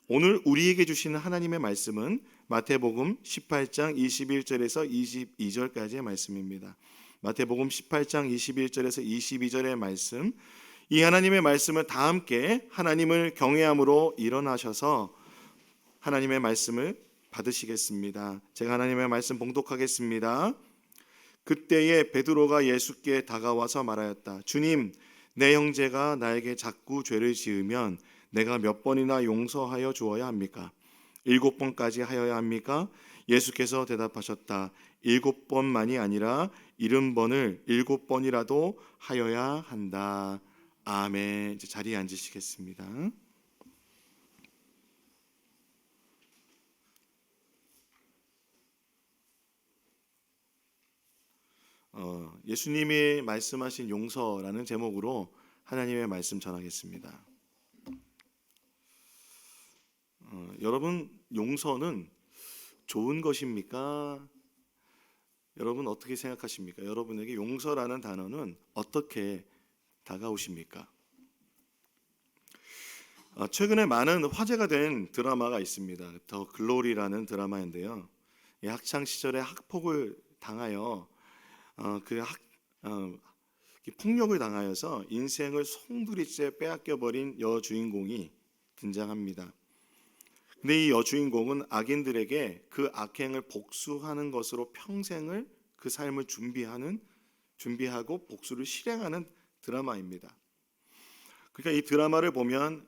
오늘 우리에게 주시는 하나님의 말씀은 마태복음 18장 21절에서 22절까지의 말씀입니다. 마태복음 18장 21절에서 22절의 말씀, 이 하나님의 말씀을 다 함께 하나님을 경외함으로 일어나셔서 하나님의 말씀을 받으시겠습니다. 제가 하나님의 말씀 봉독하겠습니다. 그때에 베드로가 예수께 다가와서 말하였다. 주님, 내 형제가 나에게 자꾸 죄를 지으면 내가 몇 번이나 용서하여 주어야 합니까? 7번까지 하여야 합니까? 예수께서 대답하셨다. 7번만이 아니라 70번을 7번이라도 하여야 한다. 아멘. 이제 자리에 앉으시겠습니다. 예수님이 말씀하신 용서라는 제목으로 하나님의 말씀 전하겠습니다. 여러분, 용서는 좋은 것입니까? 여러분 어떻게 생각하십니까? 여러분에게 용서라는 단어는 어떻게 다가오십니까? 최근에 많은 화제가 된 드라마가 있습니다. 더 글로리라는 드라마인데요. 학창 시절에 학폭을 당하여 폭력을 당하여서 인생을 송두리째 빼앗겨 버린 여주인공이 등장합니다. 근데 이 여주인공은 악인들에게 그 악행을 복수하는 것으로 평생을 그 삶을 준비하고 복수를 실행하는 드라마입니다. 그러니까 이 드라마를 보면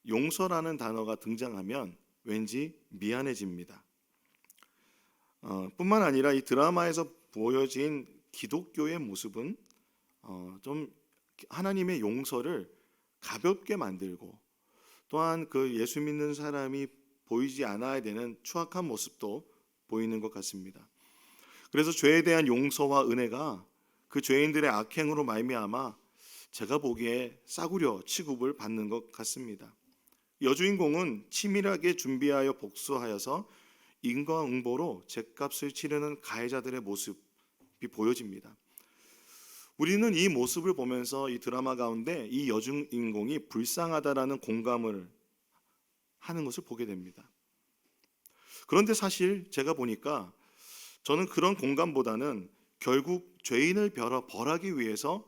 용서라는 단어가 등장하면 왠지 미안해집니다. 뿐만 아니라 이 드라마에서 보여진 기독교의 모습은 좀 하나님의 용서를 가볍게 만들고 또한 그 예수 믿는 사람이 보이지 않아야 되는 추악한 모습도 보이는 것 같습니다. 그래서 죄에 대한 용서와 은혜가 그 죄인들의 악행으로 말미암아 제가 보기에 싸구려 취급을 받는 것 같습니다. 여주인공은 치밀하게 준비하여 복수하여서 인과응보로 죗값을 치르는 가해자들의 모습이 보여집니다. 우리는 이 모습을 보면서 이 드라마 가운데 이 여주인공이 불쌍하다라는 공감을 하는 것을 보게 됩니다. 그런데 사실 제가 보니까 저는 그런 공감보다는 결국 죄인을 벌하기 위해서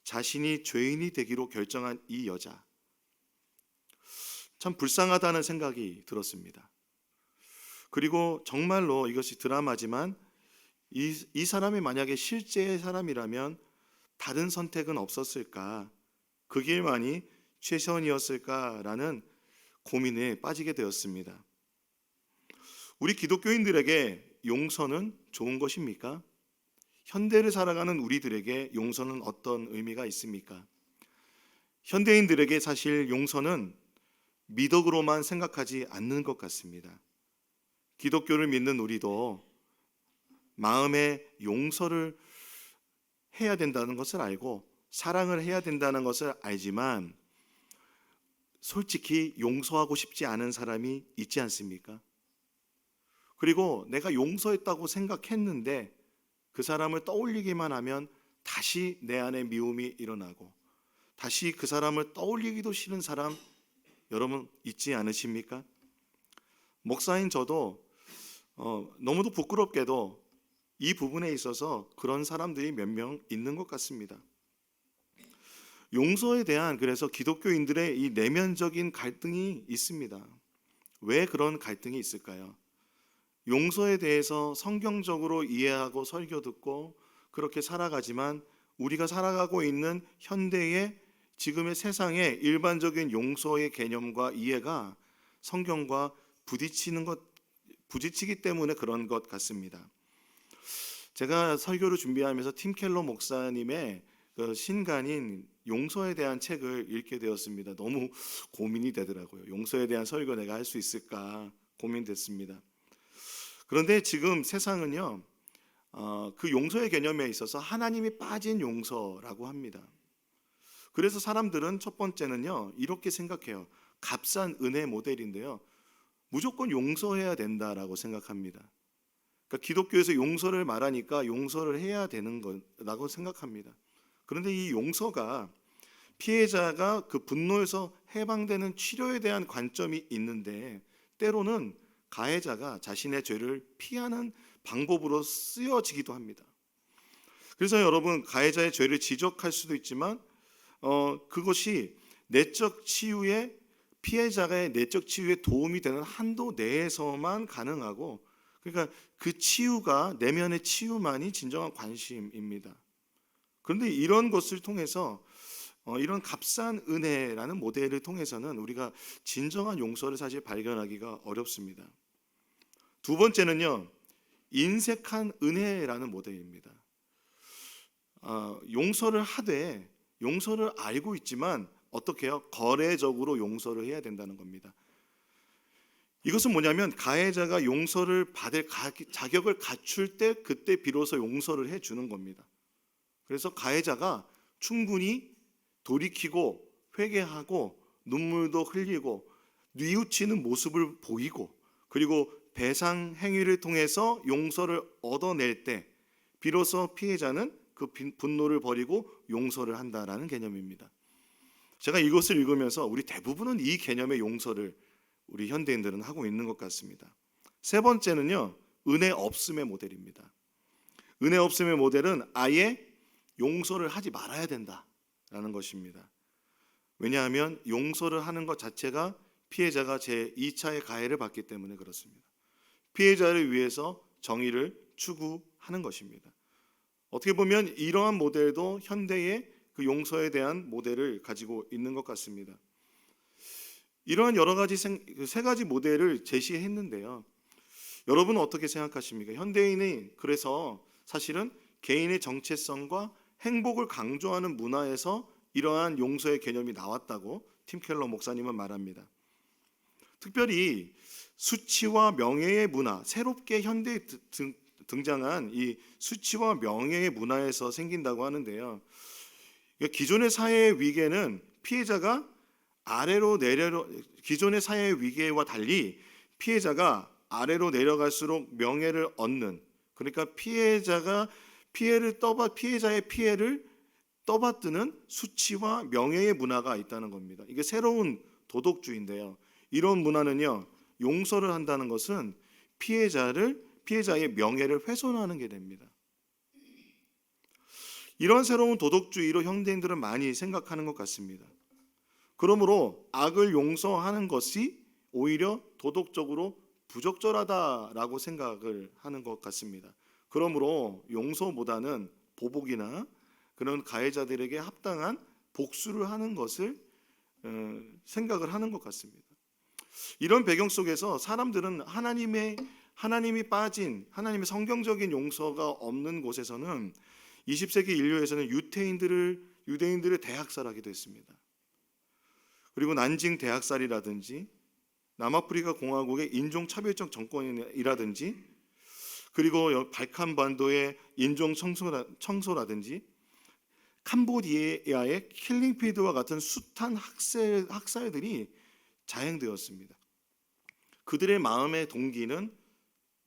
자신이 죄인이 되기로 결정한 이 여자, 참 불쌍하다는 생각이 들었습니다. 그리고 정말로 이것이 드라마지만 이 사람이 만약에 실제의 사람이라면 다른 선택은 없었을까? 그 길만이 최선이었을까라는 고민에 빠지게 되었습니다. 우리 기독교인들에게 용서는 좋은 것입니까? 현대를 살아가는 우리들에게 용서는 어떤 의미가 있습니까? 현대인들에게 사실 용서는 미덕으로만 생각하지 않는 것 같습니다. 기독교를 믿는 우리도 마음에 용서를 해야 된다는 것을 알고 사랑을 해야 된다는 것을 알지만 솔직히 용서하고 싶지 않은 사람이 있지 않습니까? 그리고 내가 용서했다고 생각했는데 그 사람을 떠올리기만 하면 다시 내 안에 미움이 일어나고 다시 그 사람을 떠올리기도 싫은 사람 여러분 있지 않으십니까? 목사인 저도 너무도 부끄럽게도 이 부분에 있어서 그런 사람들이 몇 명 있는 것 같습니다. 용서에 대한 그래서 기독교인들의 이 내면적인 갈등이 있습니다. 왜 그런 갈등이 있을까요? 용서에 대해서 성경적으로 이해하고 설교 듣고 그렇게 살아가지만 우리가 살아가고 있는 현대의 지금의 세상의 일반적인 용서의 개념과 이해가 성경과 부딪히기 때문에 그런 것 같습니다. 제가 설교를 준비하면서 팀 켈러 목사님의 그 신간인 용서에 대한 책을 읽게 되었습니다. 너무 고민이 되더라고요. 용서에 대한 설교 내가 할 수 있을까 고민됐습니다. 그런데 지금 세상은요, 그 용서의 개념에 있어서 하나님이 빠진 용서라고 합니다. 그래서 사람들은 첫 번째는요, 이렇게 생각해요. 값싼 은혜 모델인데요, 무조건 용서해야 된다라고 생각합니다. 그러니까 기독교에서 용서를 말하니까 용서를 해야 되는 거라고 생각합니다. 그런데 이 용서가 피해자가 그 분노에서 해방되는 치료에 대한 관점이 있는데 때로는 가해자가 자신의 죄를 피하는 방법으로 쓰여지기도 합니다. 그래서 여러분, 가해자의 죄를 지적할 수도 있지만 그것이 내적 치유에, 피해자의 내적 치유에 도움이 되는 한도 내에서만 가능하고, 그러니까 그 치유가, 내면의 치유만이 진정한 관심입니다. 그런데 이런 것을 통해서 이런 값싼 은혜라는 모델을 통해서는 우리가 진정한 용서를 사실 발견하기가 어렵습니다. 두 번째는요, 인색한 은혜라는 모델입니다. 용서를 하되, 용서를 알고 있지만 어떻게 해요? 거래적으로 용서를 해야 된다는 겁니다. 이것은 뭐냐면 가해자가 용서를 받을 자격을 갖출 때, 그때 비로소 용서를 해주는 겁니다. 그래서 가해자가 충분히 돌이키고 회개하고 눈물도 흘리고 뉘우치는 모습을 보이고, 그리고 배상 행위를 통해서 용서를 얻어낼 때 비로소 피해자는 그 분노를 버리고 용서를 한다라는 개념입니다. 제가 이것을 읽으면서 우리 대부분은 이 개념의 용서를 우리 현대인들은 하고 있는 것 같습니다. 세 번째는요, 은혜 없음의 모델입니다. 은혜 없음의 모델은 아예 용서를 하지 말아야 된다라는 것입니다. 왜냐하면 용서를 하는 것 자체가 피해자가 제2차의 가해를 받기 때문에 그렇습니다. 피해자를 위해서 정의를 추구하는 것입니다. 어떻게 보면 이러한 모델도 현대의 그 용서에 대한 모델을 가지고 있는 것 같습니다. 이러한 여러 가지 세 가지 모델을 제시했는데요. 여러분은 어떻게 생각하십니까? 현대인이 그래서 사실은 개인의 정체성과 행복을 강조하는 문화에서 이러한 용서의 개념이 나왔다고 팀 켈러 목사님은 말합니다. 특별히 수치와 명예의 문화, 새롭게 현대에 등장한 이 수치와 명예의 문화에서 생긴다고 하는데요. 기존의 사회의 위계는 피해자가 기존의 사회의 위계와 달리 피해자가 아래로 내려갈수록 명예를 얻는, 그러니까 피해자의 피해를 떠받드는 수치와 명예의 문화가 있다는 겁니다. 이게 새로운 도덕주의인데요. 이런 문화는요, 용서를 한다는 것은 피해자의 명예를 훼손하는 게 됩니다. 이런 새로운 도덕주의로 현대인들은 많이 생각하는 것 같습니다. 그러므로 악을 용서하는 것이 오히려 도덕적으로 부적절하다라고 생각을 하는 것 같습니다. 그러므로 용서보다는 보복이나 그런 가해자들에게 합당한 복수를 하는 것을 생각을 하는 것 같습니다. 이런 배경 속에서 사람들은 하나님이 빠진, 하나님의 성경적인 용서가 없는 곳에서는 20세기 인류에서는 유대인들을 대학살하기도 했습니다. 그리고 난징 대학살이라든지 남아프리카 공화국의 인종차별적 정권이라든지, 그리고 발칸반도의 인종 청소라든지, 캄보디아의 킬링피드와 같은 숱한 학살들이 자행되었습니다. 그들의 마음의 동기는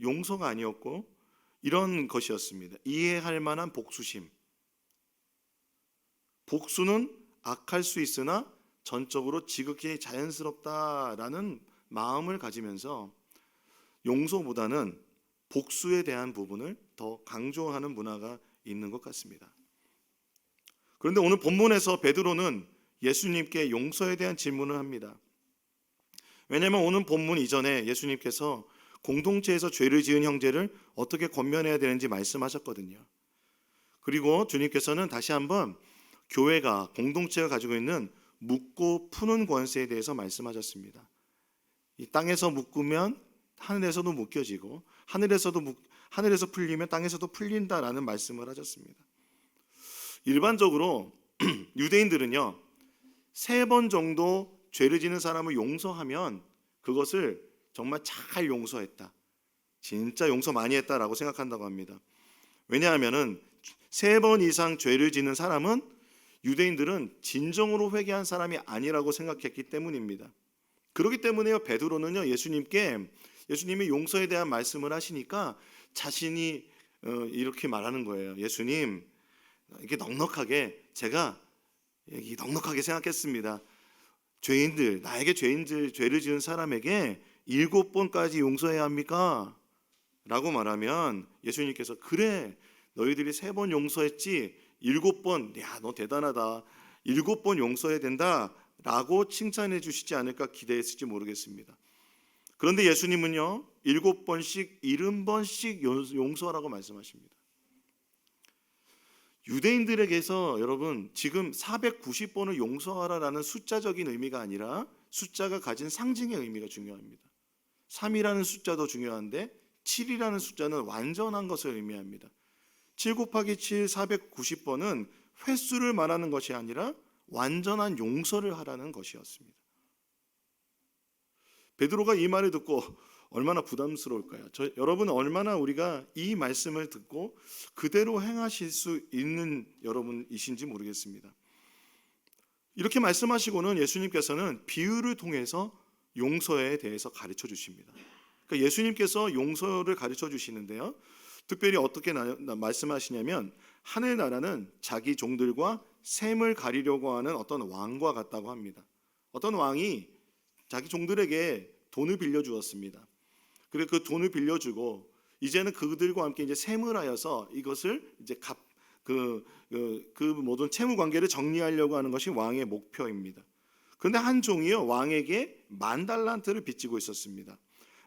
용서가 아니었고 이런 것이었습니다. 이해할 만한 복수심. 복수는 악할 수 있으나 전적으로 지극히 자연스럽다라는 마음을 가지면서 용서보다는 복수에 대한 부분을 더 강조하는 문화가 있는 것 같습니다. 그런데 오늘 본문에서 베드로는 예수님께 용서에 대한 질문을 합니다. 왜냐하면 오늘 본문 이전에 예수님께서 공동체에서 죄를 지은 형제를 어떻게 권면해야 되는지 말씀하셨거든요. 그리고 주님께서는 다시 한번 교회가, 공동체가 가지고 있는 묻고 푸는 권세에 대해서 말씀하셨습니다. 이 땅에서 묶으면 하늘에서도 묶여지고 하늘에서 풀리면 땅에서도 풀린다라는 말씀을 하셨습니다. 일반적으로 유대인들은요, 3번 정도 죄를 지는 사람을 용서하면 그것을 정말 잘 용서했다, 진짜 용서 많이 했다라고 생각한다고 합니다. 왜냐하면은 3번 이상 죄를 지는 사람은 유대인들은 진정으로 회개한 사람이 아니라고 생각했기 때문입니다. 그렇기 때문에요, 베드로는요, 예수님이 용서에 대한 말씀을 하시니까 자신이 이렇게 말하는 거예요. 예수님, 이렇게 넉넉하게 제가 넉넉하게 생각했습니다. 죄인들, 나에게 죄를 지은 사람에게 7번까지 용서해야 합니까? 라고 말하면 예수님께서 그래, 너희들이 3번 용서했지 7번, 야, 너 대단하다, 7번 용서해야 된다 라고 칭찬해 주시지 않을까 기대했을지 모르겠습니다. 그런데 예수님은요 7번씩 70번씩 용서하라고 말씀하십니다. 유대인들에게서 여러분 지금 490번을 용서하라라는 숫자적인 의미가 아니라 숫자가 가진 상징의 의미가 중요합니다. 3이라는 숫자도 중요한데 7이라는 숫자는 완전한 것을 의미합니다. 7 곱하기 7 490번은 횟수를 말하는 것이 아니라 완전한 용서를 하라는 것이었습니다. 베드로가 이 말을 듣고 얼마나 부담스러울까요? 여러분은 얼마나 우리가 이 말씀을 듣고 그대로 행하실 수 있는 여러분이신지 모르겠습니다. 이렇게 말씀하시고는 예수님께서는 비유를 통해서 용서에 대해서 가르쳐 주십니다. 그러니까 예수님께서 용서를 가르쳐 주시는데요, 특별히 어떻게 말씀하시냐면 하늘나라는 자기 종들과 셈을 가리려고 하는 어떤 왕과 같다고 합니다. 어떤 왕이 자기 종들에게 돈을 빌려주었습니다. 그리고 그 돈을 빌려주고 이제는 그들과 함께 이제 셈을 하여서 이것을 이제 그 모든 채무 관계를 정리하려고 하는 것이 왕의 목표입니다. 그런데 한 종이요 왕에게 10,000달란트를 빚지고 있었습니다.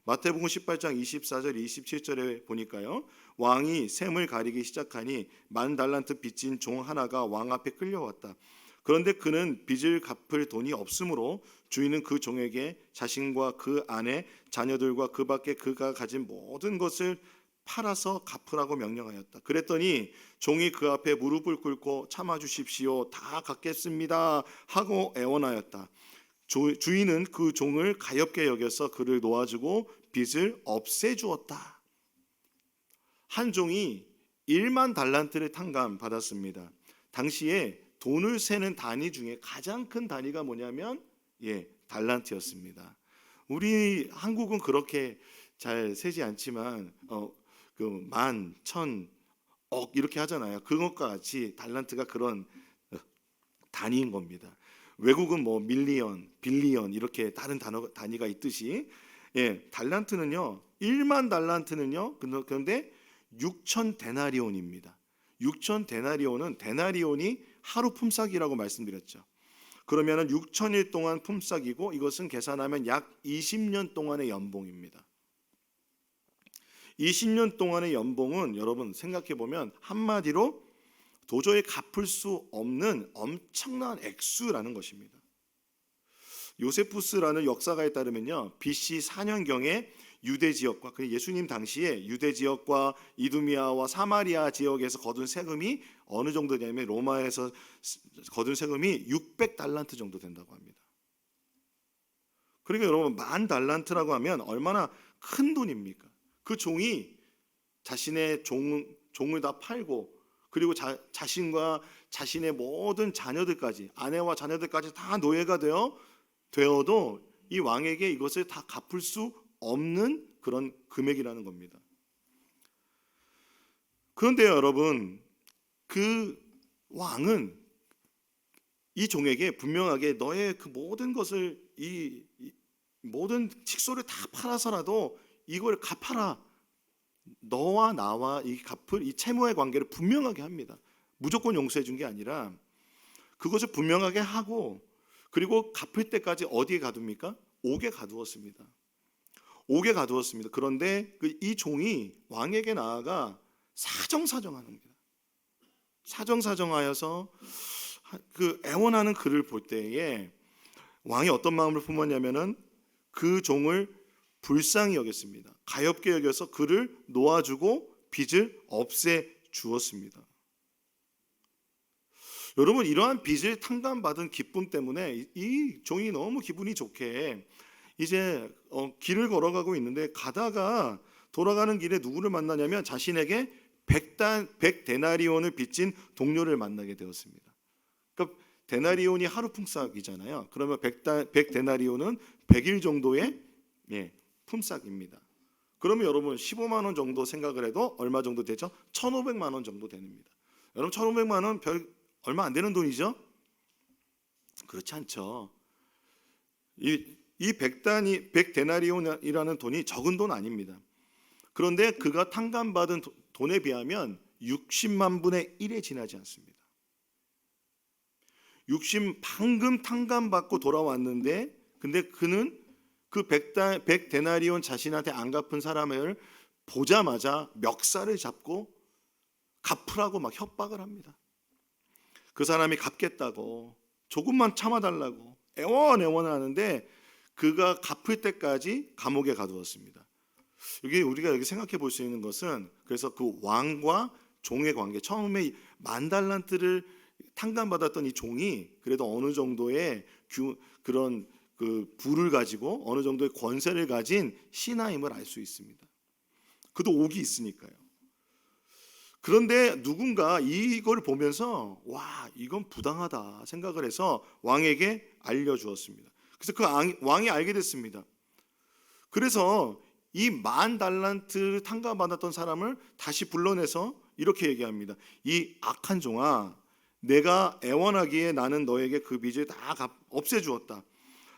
마태복음 18장 24절 27절에 보니까요, 왕이 셈을 가리기 시작하니 10,000달란트 빚진 종 하나가 왕 앞에 끌려왔다. 그런데 그는 빚을 갚을 돈이 없으므로 주인은 그 종에게 자신과 그 아내, 자녀들과 그 밖에 그가 가진 모든 것을 팔아서 갚으라고 명령하였다. 그랬더니 종이 그 앞에 무릎을 꿇고 참아 주십시오, 다 갚겠습니다 하고 애원하였다. 주인은 그 종을 가엾게 여겨서 그를 놓아주고 빚을 없애주었다. 한 종이 10,000달란트를 탕감받았습니다. 당시에 돈을 세는 단위 중에 가장 큰 단위가 뭐냐면 달란트였습니다. 우리 한국은 그렇게 잘 세지 않지만 그 10,000, 1,000, 억 이렇게 하잖아요. 그것과 같이 달란트가 그런 단위인 겁니다. 외국은 뭐 밀리언, 빌리언 이렇게 다른 단위가 있듯이 달란트는요 10,000달란트는요 그런데 6,000데나리온입니다. 6,000데나리온은 데나리온이 하루 품삯이라고 말씀드렸죠. 그러면은 6,000일 동안 품삯이고 이것은 계산하면 약 20년 동안의 연봉입니다. 20년 동안의 연봉은 여러분 생각해 보면 한마디로 도저히 갚을 수 없는 엄청난 액수라는 것입니다. 요세푸스라는 역사가에 따르면요 BC 4년경에 유대 지역과 예수님 당시에 유대 지역과 이두미아와 사마리아 지역에서 거둔 세금이 어느 정도 되냐면 로마에서 거둔 세금이 600달란트 정도 된다고 합니다. 그러니까 여러분 10,000달란트라고 하면 얼마나 큰 돈입니까? 그 종이 자신의 종을 다 팔고 그리고 자신과 자신의 모든 자녀들까지 아내와 자녀들까지 다 노예가 되어도 이 왕에게 이것을 다 갚을 수 없는 그런 금액이라는 겁니다. 그런데 여러분 그 왕은 이 종에게 분명하게 너의 그 모든 것을 이 모든 칙소를 다 팔아서라도 이걸 갚아라. 너와 나와 이 채무의 관계를 분명하게 합니다. 무조건 용서해 준 게 아니라 그것을 분명하게 하고 그리고 갚을 때까지 어디에 가둡니까? 옥에 가두었습니다. 옥에 가두었습니다. 그런데 이 종이 왕에게 나아가 사정사정하는 겁니다. 사정사정하여서 그 애원하는 그를 볼 때에 왕이 어떤 마음을 품었냐면은 그 종을 불쌍히 여겼습니다. 가엾게 여겨서 그를 놓아주고 빚을 없애 주었습니다. 여러분 이러한 빚을 탕감받은 기쁨 때문에 이 종이 너무 기분이 좋게 이제 길을 걸어가고 있는데 가다가 돌아가는 길에 누구를 만나냐면 자신에게 100데나리온을 빚진 동료를 만나게 되었습니다. 그러니까 데나리온이 하루 품삯이잖아요. 그러면 100데나리온은 100일 정도의 품삯입니다. 그러면 여러분 15만 원 정도 생각을 해도 얼마 정도 되죠? 1,500만 원 정도 됩니다. 여러분 1,500만 원 얼마 안 되는 돈이죠? 그렇지 않죠. 이 백데나리온이라는 돈이 적은 돈 아닙니다. 그런데 그가 탕감받은 돈에 비하면 60만 분의 1에 지나지 않습니다. 방금 탕감받고 돌아왔는데, 근데 그는 그 백데나리온 자신한테 안 갚은 사람을 보자마자 멱살을 잡고 갚으라고 막 협박을 합니다. 그 사람이 갚겠다고, 조금만 참아달라고 애원애원을 하는데 그가 갚을 때까지 감옥에 가두었습니다. 우리가 여기 생각해 볼 수 있는 것은, 그래서 그 왕과 종의 관계, 처음에 10,000달란트를 탕감받았던 이 종이 그래도 어느 정도의 그런 그 부를 가지고 어느 정도의 권세를 가진 신하임을 알 수 있습니다. 그도 옥이 있으니까요. 그런데 누군가 이걸 보면서 와, 이건 부당하다 생각을 해서 왕에게 알려주었습니다. 그래서 그 왕이 알게 됐습니다. 그래서 이 10,000달란트 탕감받았던 사람을 다시 불러내서 이렇게 얘기합니다. 이 악한 종아, 내가 애원하기에 나는 너에게 그 빚을 다 없애주었다.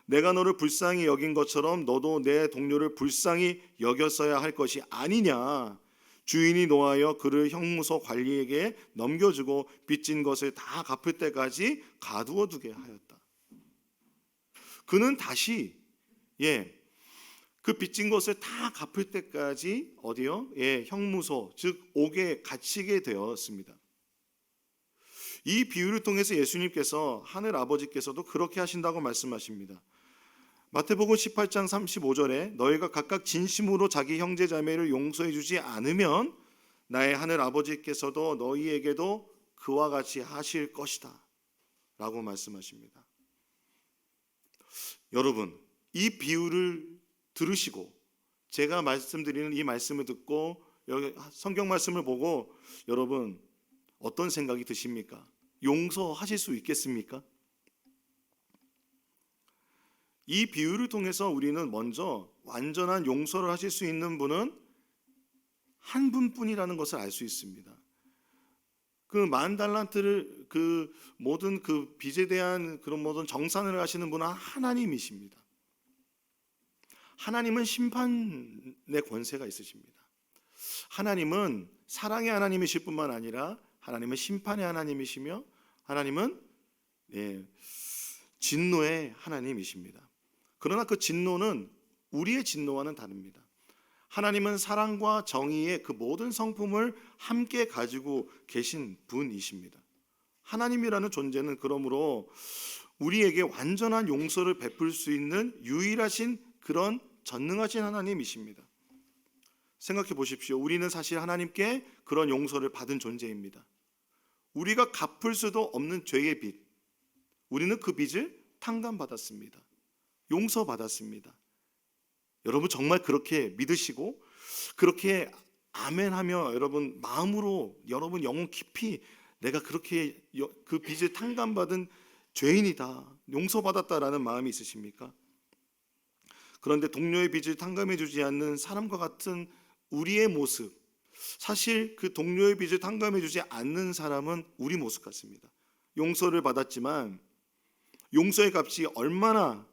내가 너를 불쌍히 여긴 것처럼 너도 내 동료를 불쌍히 여겼어야 할 것이 아니냐. 주인이 노하여 그를 형무소 관리에게 넘겨주고 빚진 것을 다 갚을 때까지 가두어 두게 하였다. 그는 다시 그 빚진 것을 다 갚을 때까지 어디요? 형무소, 즉 옥에 갇히게 되었습니다. 이 비유를 통해서 예수님께서, 하늘 아버지께서도 그렇게 하신다고 말씀하십니다. 마태복음 18장 35절에 너희가 각각 진심으로 자기 형제 자매를 용서해 주지 않으면 나의 하늘 아버지께서도 너희에게도 그와 같이 하실 것이다 라고 말씀하십니다. 여러분, 이 비유를 들으시고 제가 말씀드리는 이 말씀을 듣고 여기 성경 말씀을 보고 여러분 어떤 생각이 드십니까? 용서하실 수 있겠습니까? 이 비유를 통해서 우리는 먼저 완전한 용서를 하실 수 있는 분은 한 분뿐이라는 것을 알 수 있습니다. 그 10,000달란트를 그 모든 그 빚에 대한 그런 모든 정산을 하시는 분은 하나님이십니다. 하나님은 심판의 권세가 있으십니다. 하나님은 사랑의 하나님이실 뿐만 아니라 하나님은 심판의 하나님이시며 하나님은 진노의 하나님이십니다. 그러나 그 진노는 우리의 진노와는 다릅니다. 하나님은 사랑과 정의의 그 모든 성품을 함께 가지고 계신 분이십니다. 하나님이라는 존재는 그러므로 우리에게 완전한 용서를 베풀 수 있는 유일하신 그런 전능하신 하나님이십니다. 생각해 보십시오. 우리는 사실 하나님께 그런 용서를 받은 존재입니다. 우리가 갚을 수도 없는 죄의 빚, 우리는 그 빚을 탕감받았습니다. 용서받았습니다. 여러분 정말 그렇게 믿으시고 그렇게 아멘하며 여러분 마음으로 여러분 영혼 깊이 내가 그렇게 그 빚을 탕감받은 죄인이다, 용서받았다라는 마음이 있으십니까? 그런데 동료의 빚을 탕감해 주지 않는 사람과 같은 우리의 모습, 사실 그 동료의 빚을 탕감해 주지 않는 사람은 우리 모습 같습니다. 용서를 받았지만 용서의 값이 얼마나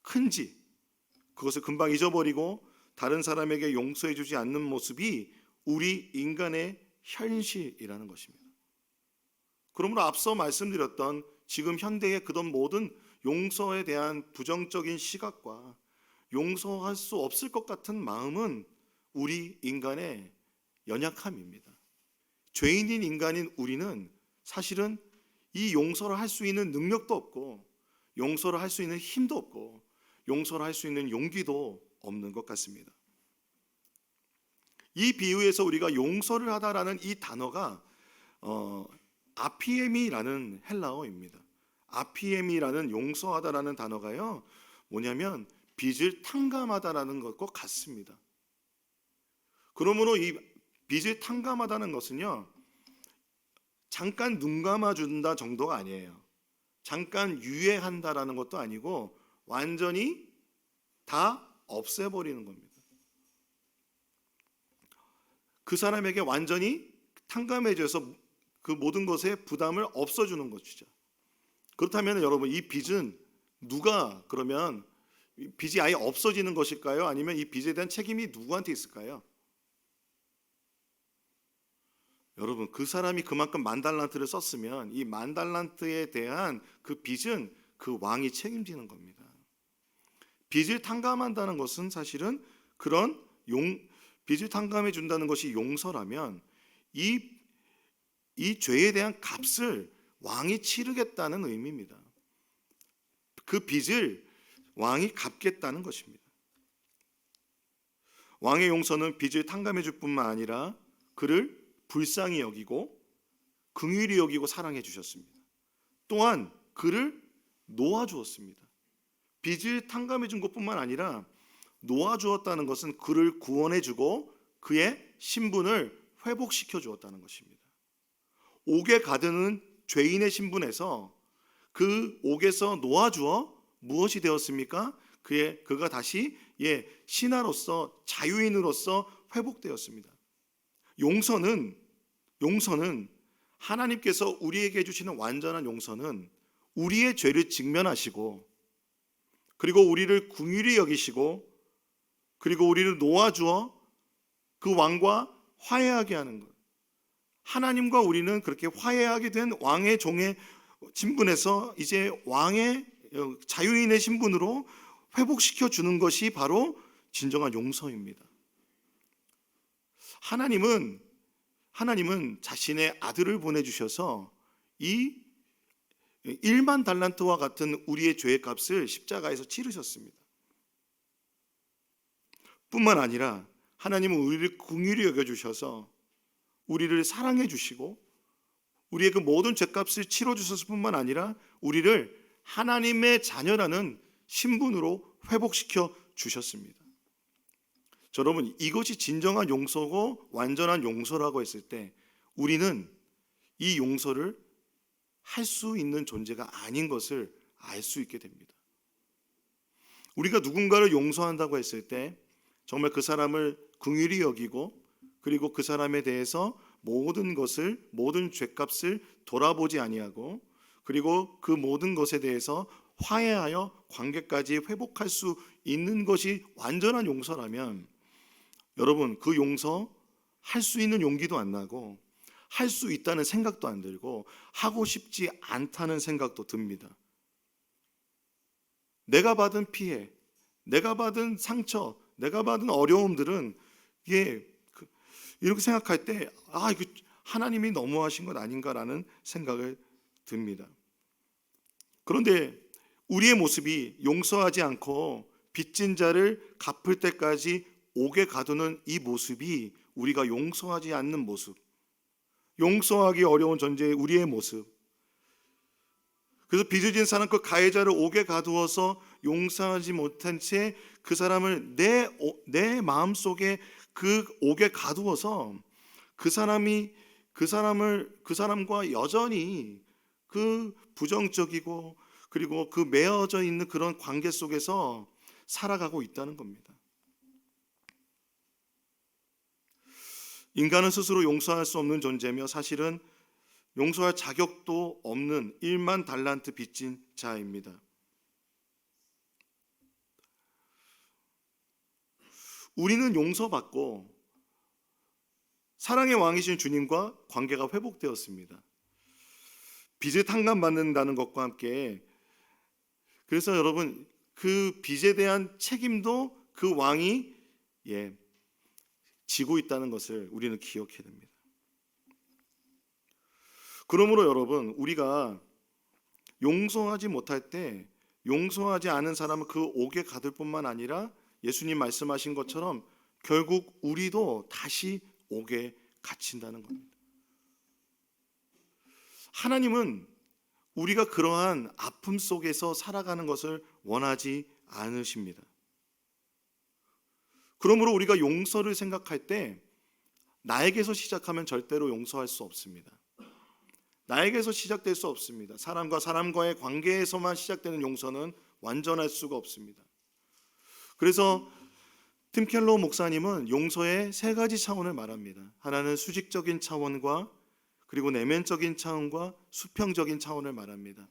큰지 그것을 금방 잊어버리고 다른 사람에게 용서해 주지 않는 모습이 우리 인간의 현실이라는 것입니다. 그러므로 앞서 말씀드렸던 지금 현대의 그런 모든 용서에 대한 부정적인 시각과 용서할 수 없을 것 같은 마음은 우리 인간의 연약함입니다. 죄인인 인간인 우리는 사실은 이 용서를 할 수 있는 능력도 없고 용서를 할 수 있는 힘도 없고 용서를 할 수 있는 용기도 없는 것 같습니다. 이 비유에서 우리가 용서를 하다라는 이 단어가 아피에미라는 헬라어입니다. 아피에미라는 용서하다라는 단어가요, 뭐냐면 빚을 탕감하다라는 것과 같습니다. 그러므로 이 빚을 탕감하다는 것은요, 잠깐 눈 감아준다 정도가 아니에요. 잠깐 유예한다라는 것도 아니고 완전히 다 없애버리는 겁니다. 그 사람에게 완전히 탕감해줘서 그 모든 것의 부담을 없어주는 것이죠. 그렇다면 여러분, 이 빚은 누가 그러면 빚이 아예 없어지는 것일까요? 아니면 이 빚에 대한 책임이 누구한테 있을까요? 여러분, 그 사람이 그만큼 10,000달란트를 썼으면 이 10,000달란트에 대한 그 빚은 그 왕이 책임지는 겁니다. 빚을 탕감한다는 것은 사실은 그런 빚을 탕감해 준다는 것이 용서라면 이 죄에 대한 값을 왕이 치르겠다는 의미입니다. 그 빚을 왕이 갚겠다는 것입니다. 왕의 용서는 빚을 탕감해 줄 뿐만 아니라 그를 불쌍히 여기고 긍휼히 여기고 사랑해 주셨습니다. 또한 그를 놓아주었습니다. 빚을 탕감해 준 것뿐만 아니라 놓아주었다는 것은 그를 구원해 주고 그의 신분을 회복시켜 주었다는 것입니다. 옥에 가두는 죄인의 신분에서 그 옥에서 놓아주어 무엇이 되었습니까? 그가 다시 신하로서 자유인으로서 회복되었습니다. 용서는 하나님께서 우리에게 해주시는 완전한 용서는 우리의 죄를 직면하시고 그리고 우리를 긍휼히 여기시고 그리고 우리를 놓아주어 그 왕과 화해하게 하는 것. 하나님과 우리는 그렇게 화해하게 된 왕의 종의 신분에서 이제 왕의 자유인의 신분으로 회복시켜 주는 것이 바로 진정한 용서입니다. 하나님은 자신의 아들을 보내주셔서 이 10,000달란트와 같은 우리의 죄의 값을 십자가에서 치르셨습니다. 뿐만 아니라 하나님은 우리를 긍휼히 여겨주셔서 우리를 사랑해 주시고 우리의 그 모든 죄값을 치러주셨을 뿐만 아니라 우리를 하나님의 자녀라는 신분으로 회복시켜 주셨습니다. 여러분, 이것이 진정한 용서고 완전한 용서라고 했을 때 우리는 이 용서를 할 수 있는 존재가 아닌 것을 알 수 있게 됩니다. 우리가 누군가를 용서한다고 했을 때 정말 그 사람을 긍휼히 여기고 그리고 그 사람에 대해서 모든 죄값을 돌아보지 아니하고 그리고 그 모든 것에 대해서 화해하여 관계까지 회복할 수 있는 것이 완전한 용서라면 여러분, 그 용서 할 수 있는 용기도 안 나고 할 수 있다는 생각도 안 들고 하고 싶지 않다는 생각도 듭니다. 내가 받은 피해, 내가 받은 상처, 내가 받은 어려움들은 이렇게 생각할 때 이거 하나님이 너무하신 것 아닌가라는 생각을 듭니다. 그런데 우리의 모습이 용서하지 않고 빚진 자를 갚을 때까지 옥에 가두는 이 모습이 우리가 용서하지 않는 모습, 용서하기 어려운 존재의 우리의 모습. 그래서 빚을 진 사람 그 가해자를 옥에 가두어서 용서하지 못한 채 그 사람을 내 마음속에 그 옥에 가두어서 그 사람과 여전히 그 부정적이고 그리고 그 매어져 있는 그런 관계 속에서 살아가고 있다는 겁니다. 인간은 스스로 용서할 수 없는 존재며 사실은 용서할 자격도 없는 10,000달란트 빚진 자입니다. 우리는 용서받고 사랑의 왕이신 주님과 관계가 회복되었습니다. 빚을 탕감받는다는 것과 함께 그래서 여러분 그 빚에 대한 책임도 그 왕이 지고 있다는 것을 우리는 기억해야 됩니다. 그러므로 여러분 우리가 용서하지 못할 때 용서하지 않은 사람은 그 옥에 가둘 뿐만 아니라 예수님 말씀하신 것처럼 결국 우리도 다시 옥에 갇힌다는 겁니다. 하나님은 우리가 그러한 아픔 속에서 살아가는 것을 원하지 않으십니다. 그러므로 우리가 용서를 생각할 때 나에게서 시작하면 절대로 용서할 수 없습니다. 나에게서 시작될 수 없습니다. 사람과 사람과의 관계에서만 시작되는 용서는 완전할 수가 없습니다. 그래서 팀 켈러 목사님은 용서의 3가지 차원을 말합니다. 하나는 수직적인 차원과 그리고 내면적인 차원과 수평적인 차원을 말합니다.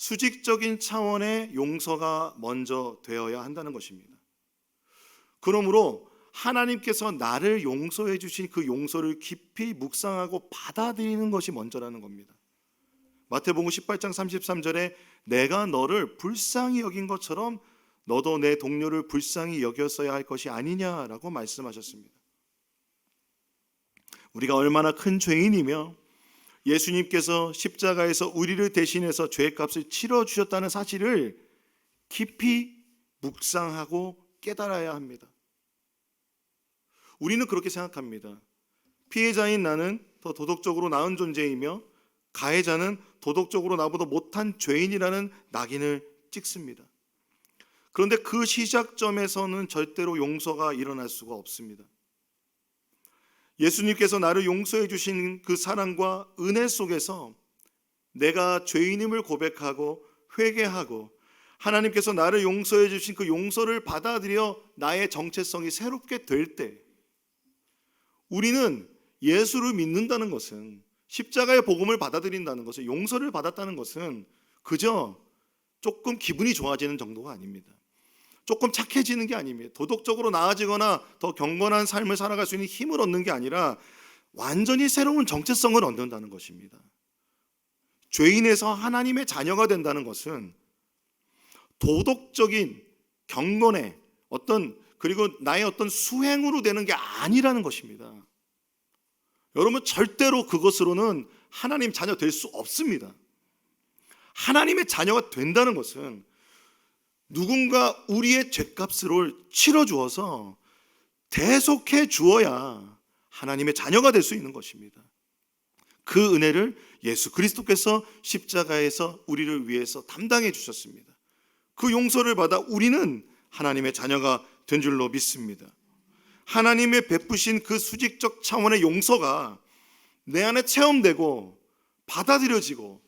수직적인 차원의 용서가 먼저 되어야 한다는 것입니다. 그러므로 하나님께서 나를 용서해 주신 그 용서를 깊이 묵상하고 받아들이는 것이 먼저라는 겁니다. 마태복음 18장 33절에 내가 너를 불쌍히 여긴 것처럼 너도 내 동료를 불쌍히 여겼어야 할 것이 아니냐라고 말씀하셨습니다. 우리가 얼마나 큰 죄인이며 예수님께서 십자가에서 우리를 대신해서 죄값을 치러주셨다는 사실을 깊이 묵상하고 깨달아야 합니다. 우리는 그렇게 생각합니다. 피해자인 나는 더 도덕적으로 나은 존재이며 가해자는 도덕적으로 나보다 못한 죄인이라는 낙인을 찍습니다. 그런데 그 시작점에서는 절대로 용서가 일어날 수가 없습니다. 예수님께서 나를 용서해 주신 그 사랑과 은혜 속에서 내가 죄인임을 고백하고 회개하고 하나님께서 나를 용서해 주신 그 용서를 받아들여 나의 정체성이 새롭게 될 때, 우리는 예수를 믿는다는 것은, 십자가의 복음을 받아들인다는 것은, 용서를 받았다는 것은 그저 조금 기분이 좋아지는 정도가 아닙니다. 조금 착해지는 게 아닙니다. 도덕적으로 나아지거나 더 경건한 삶을 살아갈 수 있는 힘을 얻는 게 아니라 완전히 새로운 정체성을 얻는다는 것입니다. 죄인에서 하나님의 자녀가 된다는 것은 도덕적인 경건의 그리고 나의 어떤 수행으로 되는 게 아니라는 것입니다. 여러분, 절대로 그것으로는 하나님 자녀 될 수 없습니다. 하나님의 자녀가 된다는 것은 누군가 우리의 죄값을 치러주어서 대속해 주어야 하나님의 자녀가 될 수 있는 것입니다. 그 은혜를 예수 그리스도께서 십자가에서 우리를 위해서 담당해 주셨습니다. 그 용서를 받아 우리는 하나님의 자녀가 된 줄로 믿습니다. 하나님의 베푸신 그 수직적 차원의 용서가 내 안에 체험되고 받아들여지고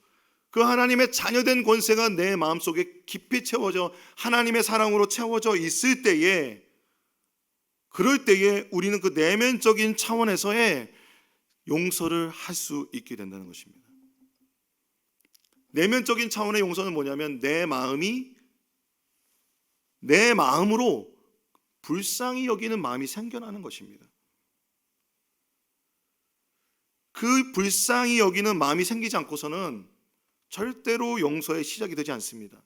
그 하나님의 자녀된 권세가 내 마음속에 깊이 채워져 하나님의 사랑으로 채워져 있을 때에, 그럴 때에 우리는 그 내면적인 차원에서의 용서를 할 수 있게 된다는 것입니다. 내면적인 차원의 용서는 뭐냐면 내 마음으로 불쌍히 여기는 마음이 생겨나는 것입니다. 그 불쌍히 여기는 마음이 생기지 않고서는 절대로 용서의 시작이 되지 않습니다.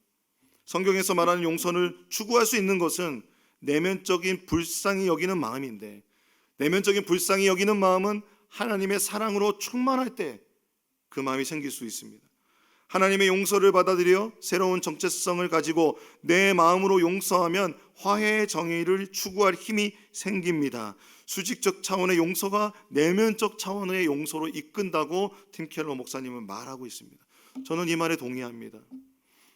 성경에서 말하는 용서를 추구할 수 있는 것은 내면적인 불쌍히 여기는 마음인데, 내면적인 불쌍히 여기는 마음은 하나님의 사랑으로 충만할 때 그 마음이 생길 수 있습니다. 하나님의 용서를 받아들여 새로운 정체성을 가지고 내 마음으로 용서하면 화해의 정의를 추구할 힘이 생깁니다. 수직적 차원의 용서가 내면적 차원의 용서로 이끈다고 팀 켈러 목사님은 말하고 있습니다. 저는 이 말에 동의합니다.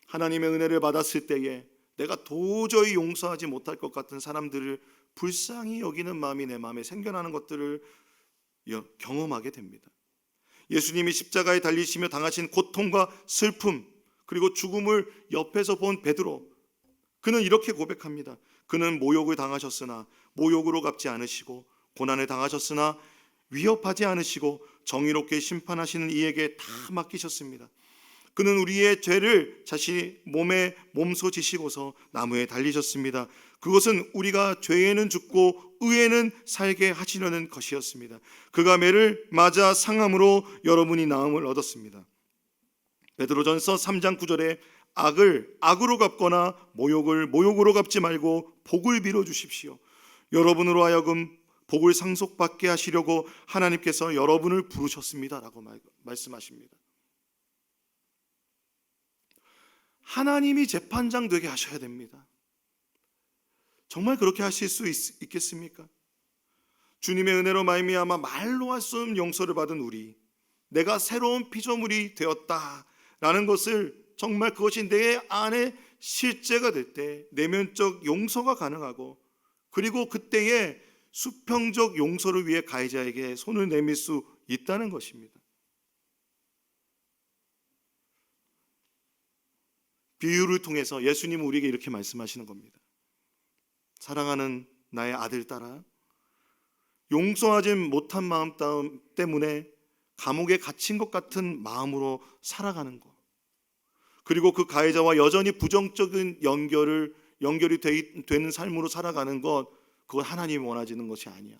하나님의 은혜를 받았을 때에 내가 도저히 용서하지 못할 것 같은 사람들을 불쌍히 여기는 마음이 내 마음에 생겨나는 것들을 경험하게 됩니다. 예수님이 십자가에 달리시며 당하신 고통과 슬픔, 그리고 죽음을 옆에서 본 베드로, 그는 이렇게 고백합니다. 그는 모욕을 당하셨으나 모욕으로 갚지 않으시고, 고난을 당하셨으나 위협하지 않으시고, 정의롭게 심판하시는 이에게 다 맡기셨습니다. 그는 우리의 죄를 자신이 몸에 몸소 지시고서 나무에 달리셨습니다. 그것은 우리가 죄에는 죽고 의에는 살게 하시려는 것이었습니다. 그가 매를 맞아 상함으로 여러분이 나음을 얻었습니다. 베드로전서 3장 9절에 악을 악으로 갚거나 모욕을 모욕으로 갚지 말고 복을 빌어 주십시오. 여러분으로 하여금 복을 상속받게 하시려고 하나님께서 여러분을 부르셨습니다 라고 말씀하십니다. 하나님이 재판장 되게 하셔야 됩니다. 정말 그렇게 하실 수 있겠습니까? 주님의 은혜로 말미암아 말로 할 수 없는 용서를 받은 우리, 내가 새로운 피조물이 되었다라는 것을, 정말 그것이 내 안에 실제가 될 때 내면적 용서가 가능하고, 그리고 그때에 수평적 용서를 위해 가해자에게 손을 내밀 수 있다는 것입니다. 비유를 통해서 예수님은 우리에게 이렇게 말씀하시는 겁니다. 사랑하는 나의 아들 딸아, 용서하지 못한 마음 때문에 감옥에 갇힌 것 같은 마음으로 살아가는 것, 그리고 그 가해자와 여전히 부정적인 연결이 되는 삶으로 살아가는 것, 그건 하나님이 원하시는 것이 아니야.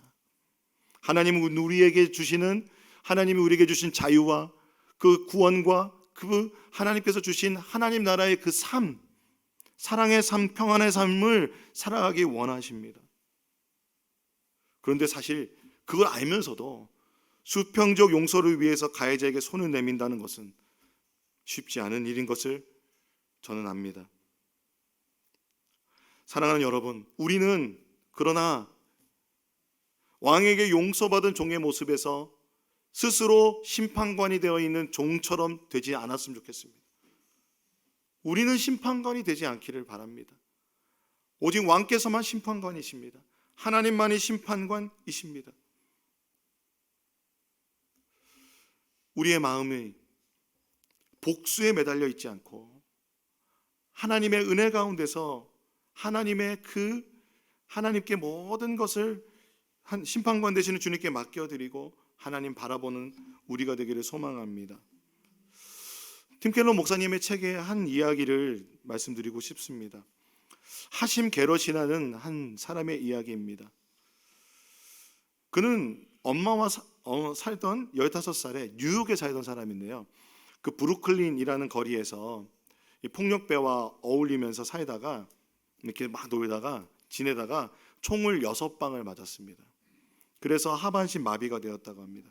하나님이 우리에게 주신 자유와 그 구원과 그 하나님께서 주신 하나님 나라의 그 삶, 사랑의 삶, 평안의 삶을 살아가기 원하십니다. 그런데 사실 그걸 알면서도 수평적 용서를 위해서 가해자에게 손을 내민다는 것은 쉽지 않은 일인 것을 저는 압니다. 사랑하는 여러분, 우리는 그러나 왕에게 용서받은 종의 모습에서 스스로 심판관이 되어 있는 종처럼 되지 않았으면 좋겠습니다. 우리는 심판관이 되지 않기를 바랍니다. 오직 왕께서만 심판관이십니다. 하나님만이 심판관이십니다. 우리의 마음이 복수에 매달려 있지 않고 하나님의 은혜 가운데서 하나님께 모든 것을 심판관 되시는 주님께 맡겨드리고 하나님 바라보는 우리가 되기를 소망합니다. 팀 켈러 목사님의 책의 한 이야기를 말씀드리고 싶습니다. 하심 게럿이라는 한 사람의 이야기입니다. 그는 엄마와 살던 15살에 뉴욕에 살던 사람인데요, 그 브루클린이라는 거리에서 폭력배와 어울리면서 살다가 이렇게 막 놀다가 지내다가 총을 6방을 맞았습니다. 그래서 하반신 마비가 되었다고 합니다.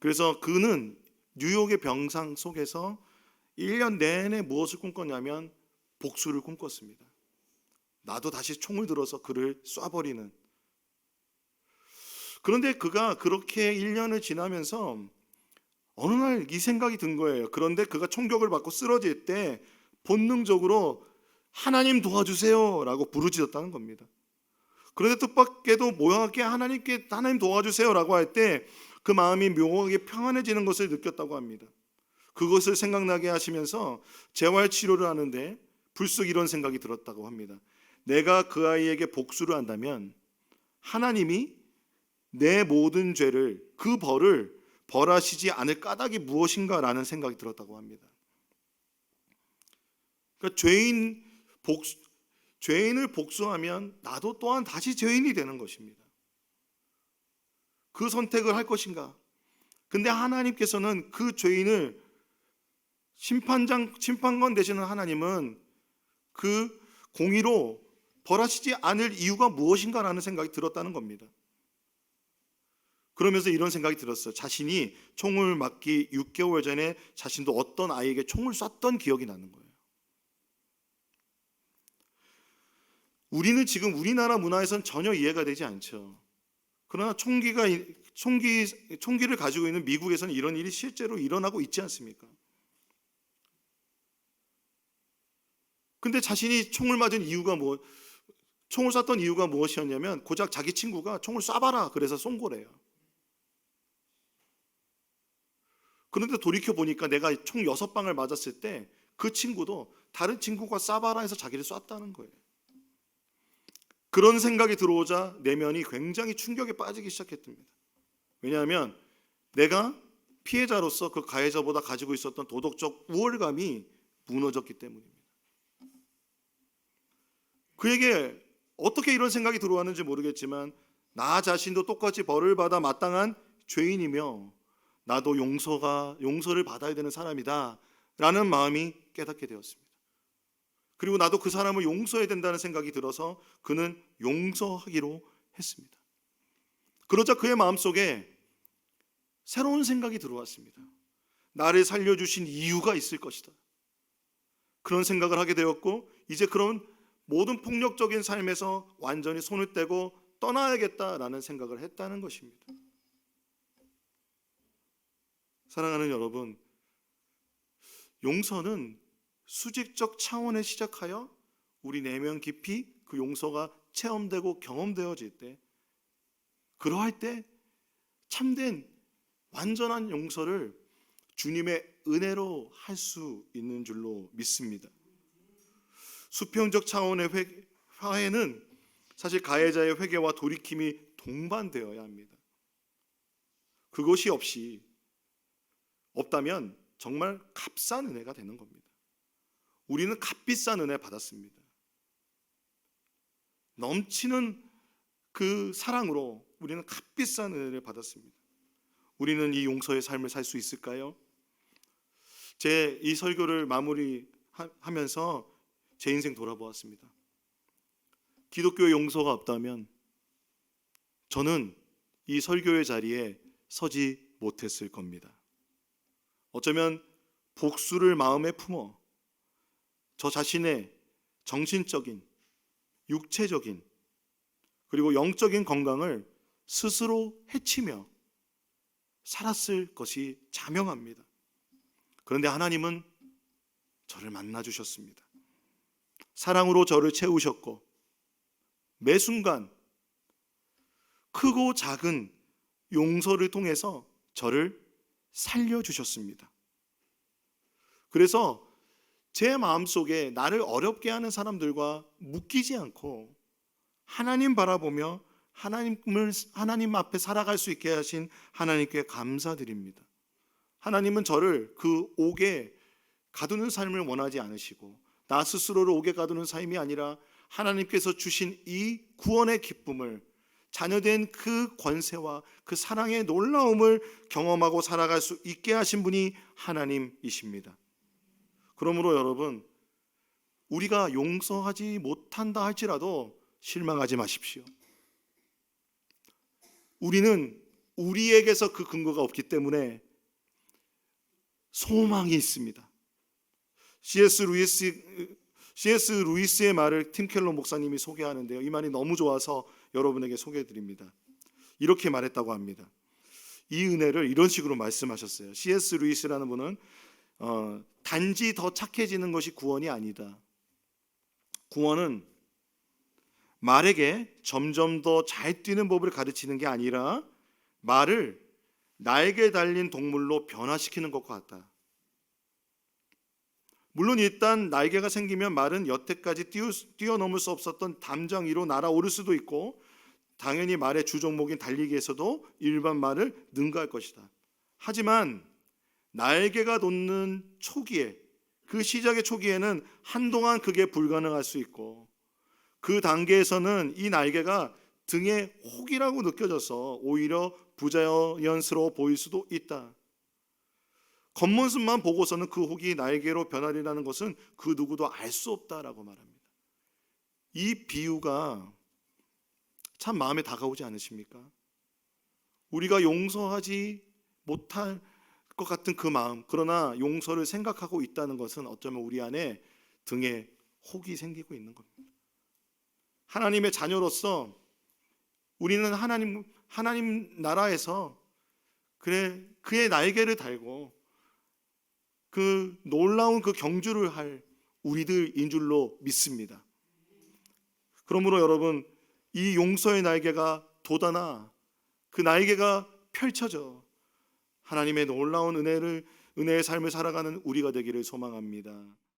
그래서 그는 뉴욕의 병상 속에서 1년 내내 무엇을 꿈꿨냐면 복수를 꿈꿨습니다. 나도 다시 총을 들어서 그를 쏴버리는. 그런데 그가 그렇게 1년을 지나면서 어느 날 이 생각이 든 거예요. 그런데 그가 총격을 받고 쓰러질 때 본능적으로 하나님 도와주세요 라고 부르짖었다는 겁니다. 그런데 뜻밖에도 묘하게 하나님 도와주세요 라고 할 때 그 마음이 묘하게 평안해지는 것을 느꼈다고 합니다. 그것을 생각나게 하시면서 재활치료를 하는데 불쑥 이런 생각이 들었다고 합니다. 내가 그 아이에게 복수를 한다면 하나님이 내 모든 죄를, 그 벌을 벌하시지 않을 까닭이 무엇인가 라는 생각이 들었다고 합니다. 그러니까 죄인을 복수하면 나도 또한 다시 죄인이 되는 것입니다. 그 선택을 할 것인가? 근데 하나님께서는 그 죄인을 심판관 되시는 하나님은 그 공의로 벌하시지 않을 이유가 무엇인가라는 생각이 들었다는 겁니다. 그러면서 이런 생각이 들었어요. 자신이 총을 맞기 6개월 전에 자신도 어떤 아이에게 총을 쐈던 기억이 나는 거예요. 우리는 지금 우리나라 문화에서는 전혀 이해가 되지 않죠. 그러나 총기를 가지고 있는 미국에서는 이런 일이 실제로 일어나고 있지 않습니까? 근데 자신이 총을 쐈던 이유가 무엇이었냐면 고작 자기 친구가 총을 쏴봐라 그래서 쏜 거래요. 그런데 돌이켜 보니까 내가 총 6방을 맞았을 때 그 친구도 다른 친구가 쏴봐라 해서 자기를 쐈다는 거예요. 그런 생각이 들어오자 내면이 굉장히 충격에 빠지기 시작했답니다. 왜냐하면 내가 피해자로서 그 가해자보다 가지고 있었던 도덕적 우월감이 무너졌기 때문입니다. 그에게 어떻게 이런 생각이 들어왔는지 모르겠지만 나 자신도 똑같이 벌을 받아 마땅한 죄인이며 나도 용서를 받아야 되는 사람이다 라는 마음이 깨닫게 되었습니다. 그리고 나도 그 사람을 용서해야 된다는 생각이 들어서 그는 용서하기로 했습니다. 그러자 그의 마음속에 새로운 생각이 들어왔습니다. 나를 살려주신 이유가 있을 것이다. 그런 생각을 하게 되었고 이제 그런 모든 폭력적인 삶에서 완전히 손을 떼고 떠나야겠다라는 생각을 했다는 것입니다. 사랑하는 여러분, 용서는 수직적 차원에 시작하여 우리 내면 깊이 그 용서가 체험되고 경험되어질 때, 그러할 때 참된 완전한 용서를 주님의 은혜로 할 수 있는 줄로 믿습니다. 수평적 차원의 화해는 사실 가해자의 회개와 돌이킴이 동반되어야 합니다. 그것이 없다면 정말 값싼 은혜가 되는 겁니다. 우리는 값비싼 은혜 받았습니다. 넘치는 그 사랑으로 우리는 값비싼 은혜를 받았습니다. 우리는 이 용서의 삶을 살 수 있을까요? 제 이 설교를 마무리하면서 제 인생 돌아보았습니다. 기독교의 용서가 없다면 저는 이 설교의 자리에 서지 못했을 겁니다. 어쩌면 복수를 마음에 품어 저 자신의 정신적인, 육체적인, 그리고 영적인 건강을 스스로 해치며 살았을 것이 자명합니다. 그런데 하나님은 저를 만나 주셨습니다. 사랑으로 저를 채우셨고 매 순간 크고 작은 용서를 통해서 저를 살려주셨습니다. 그래서 제 마음속에 나를 어렵게 하는 사람들과 묶이지 않고 하나님 바라보며 하나님 앞에 살아갈 수 있게 하신 하나님께 감사드립니다. 하나님은 저를 그 옥에 가두는 삶을 원하지 않으시고 나 스스로를 옥에 가두는 삶이 아니라 하나님께서 주신 이 구원의 기쁨을, 자녀된 그 권세와 그 사랑의 놀라움을 경험하고 살아갈 수 있게 하신 분이 하나님이십니다. 그러므로 여러분, 우리가 용서하지 못한다 할지라도 실망하지 마십시오. 우리는 우리에게서 그 근거가 없기 때문에 소망이 있습니다. C.S. 루이스의 말을 팀 켈러 목사님이 소개하는데요, 이 말이 너무 좋아서 여러분에게 소개해드립니다. 이렇게 말했다고 합니다. 이 은혜를 이런 식으로 말씀하셨어요. C.S. 루이스라는 분은 단지 더 착해지는 것이 구원이 아니다. 구원은 말에게 점점 더 잘 뛰는 법을 가르치는 게 아니라 말을 날개 달린 동물로 변화시키는 것과 같다. 물론 일단 날개가 생기면 말은 여태까지 뛰어넘을 수 없었던 담장 위로 날아오를 수도 있고, 당연히 말의 주종목인 달리기에서도 일반 말을 능가할 것이다. 하지만 날개가 돋는 초기에, 그 시작의 초기에는 한동안 그게 불가능할 수 있고, 그 단계에서는 이 날개가 등에 혹이라고 느껴져서 오히려 부자연스러워 보일 수도 있다. 겉모습만 보고서는 그 혹이 날개로 변하리라는 것은 그 누구도 알 수 없다라고 말합니다. 이 비유가 참 마음에 다가오지 않으십니까? 우리가 용서하지 못할 것 같은 그 마음, 그러나 용서를 생각하고 있다는 것은 어쩌면 우리 안에 등에 혹이 생기고 있는 겁니다. 하나님의 자녀로서 우리는 하나님 나라에서 그의 날개를 달고 그 놀라운 그 경주를 할 우리들인 줄로 믿습니다. 그러므로 여러분, 이 용서의 날개가 돋아나 그 날개가 펼쳐져 하나님의 놀라운 은혜의 삶을 살아가는 우리가 되기를 소망합니다.